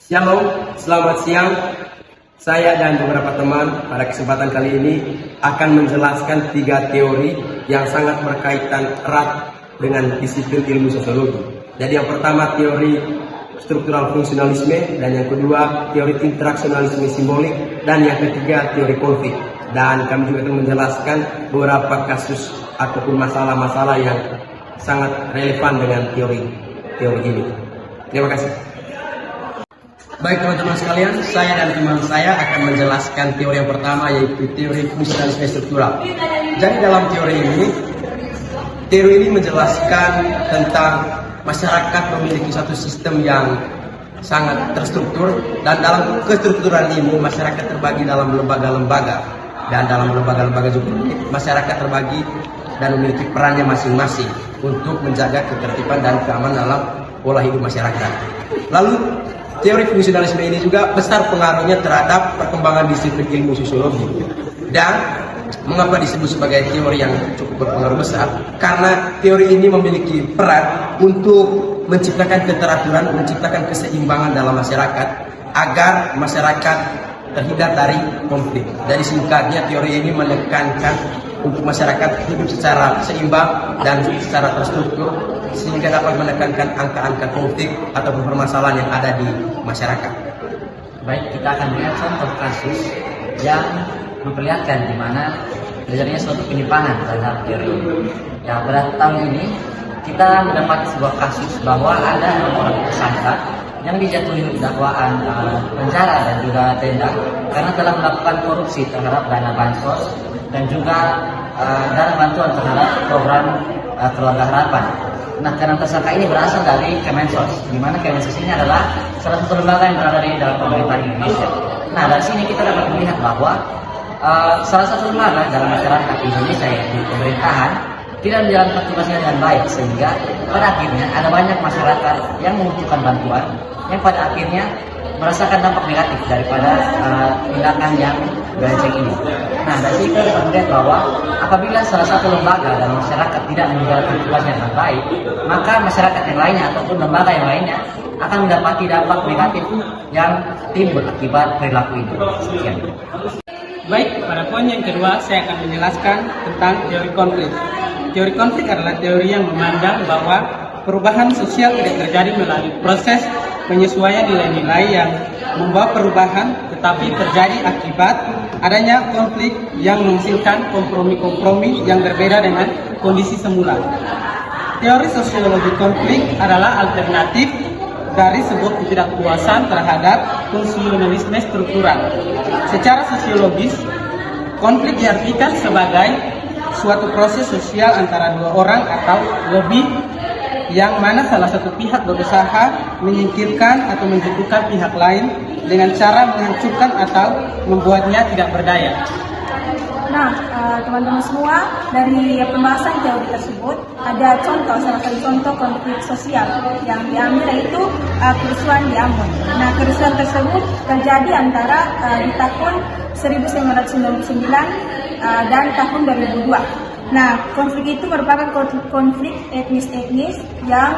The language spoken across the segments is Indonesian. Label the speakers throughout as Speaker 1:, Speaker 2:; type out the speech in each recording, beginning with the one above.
Speaker 1: Shalom, selamat siang. Saya dan beberapa teman pada kesempatan kali ini akan menjelaskan 3 teori yang sangat berkaitan erat dengan disiplin ilmu sosiologi. Jadi yang pertama teori struktural fungsionalisme, dan yang kedua teori interaksionalisme simbolik, dan yang ketiga teori konflik. Dan kami juga akan menjelaskan beberapa kasus ataupun masalah-masalah yang sangat relevan dengan teori ini. Terima kasih. Baik teman-teman sekalian, saya dan teman saya akan menjelaskan teori yang pertama, yaitu teori fungsionalisme struktural. Jadi dalam teori ini menjelaskan tentang masyarakat memiliki satu sistem yang sangat terstruktur, dan dalam kestrukturan ini masyarakat terbagi dalam lembaga-lembaga, dan dalam lembaga-lembaga juga masyarakat terbagi dan memiliki perannya masing-masing untuk menjaga ketertiban dan keamanan dalam pola hidup masyarakat. Lalu teori fungsionalisme ini juga besar pengaruhnya terhadap perkembangan disiplin ilmu sosiologi. Dan mengapa disebut sebagai teori yang cukup berpengaruh besar? Karena teori ini memiliki peran untuk menciptakan keteraturan, menciptakan keseimbangan dalam masyarakat agar masyarakat terhindar dari konflik. Jadi singkatnya teori ini menekankan untuk masyarakat hidup secara seimbang dan secara terstruktur, sehingga dapat menekankan angka-angka konflik atau permasalahan yang ada di masyarakat.
Speaker 2: Baik, kita akan melihat contoh kasus yang memperlihatkan di mana terjadinya suatu penyimpangan terhadap teori ini. Ya, pada tahun ini kita mendapat sebuah kasus bahwa ada orang tersangka yang dijatuhi dakwaan penjara dan juga denda karena telah melakukan korupsi terhadap dana bansos dan juga dana bantuan terhadap program keluarga harapan. Nah, keenam tersangka ini berasal dari Kemensos, di mana Kemensos ini adalah salah satu lembaga yang berada di dalam pemerintahan Indonesia. Nah, dari sini kita dapat melihat bahwa salah satu lembaga dalam masyarakat Indonesia, yaitu pemerintahan, tidak menjalankan tugasnya dengan baik, sehingga pada akhirnya ada banyak masyarakat yang membutuhkan bantuan, yang pada akhirnya merasakan dampak negatif daripada tindakan yang berenceng ini. Nah, dari sini kita dapat melihat bahwa apabila salah satu lembaga dan masyarakat tidak menjalankan tugasnya dengan baik, maka masyarakat yang lainnya ataupun lembaga yang lainnya akan mendapati dampak negatif yang timbul akibat perilaku ini. Sekian.
Speaker 3: Baik, pada poin yang kedua saya akan menjelaskan tentang teori konflik. Teori konflik adalah teori yang memandang bahwa perubahan sosial tidak terjadi melalui proses penyesuaian nilai-nilai yang membawa perubahan, tetapi terjadi akibat adanya konflik yang menghasilkan kompromi-kompromi yang berbeda dengan kondisi semula. Teori sosiologi konflik adalah alternatif dari sebuah ketidakpuasan terhadap fungsionalisme struktural. Secara sosiologis, konflik diartikan sebagai suatu proses sosial antara dua orang atau lebih, yang mana salah satu pihak berusaha menyingkirkan atau menjatuhkan pihak lain dengan cara menghancurkan atau membuatnya tidak berdaya.
Speaker 4: Nah, teman-teman semua, dari pembahasan teori tersebut ada salah satu contoh konflik sosial yang diambil, yaitu kerusuhan di Ambon. Nah, kerusuhan tersebut terjadi antara di tahun 1999 dan tahun 2002. Nah, konflik itu merupakan konflik etnis-etnis yang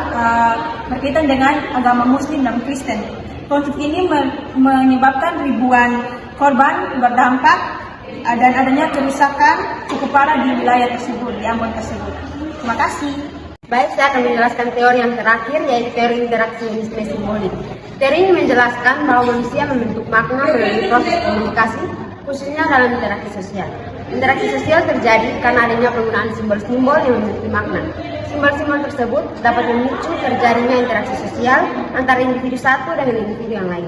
Speaker 4: berkaitan dengan agama Muslim dan Kristen. Konflik ini menyebabkan ribuan korban berdampak dan adanya kerusakan cukup parah di wilayah tersebut, di Ambon tersebut. Terima kasih.
Speaker 5: Baik, saya akan menjelaskan teori yang terakhir, yaitu teori interaksionisme simbolik. Teori ini menjelaskan bahwa manusia membentuk makna melalui proses komunikasi, khususnya dalam interaksi sosial. Interaksi sosial terjadi karena adanya penggunaan simbol-simbol yang memiliki makna. Simbol-simbol tersebut dapat memicu terjadinya interaksi sosial antara individu satu dengan individu yang lain.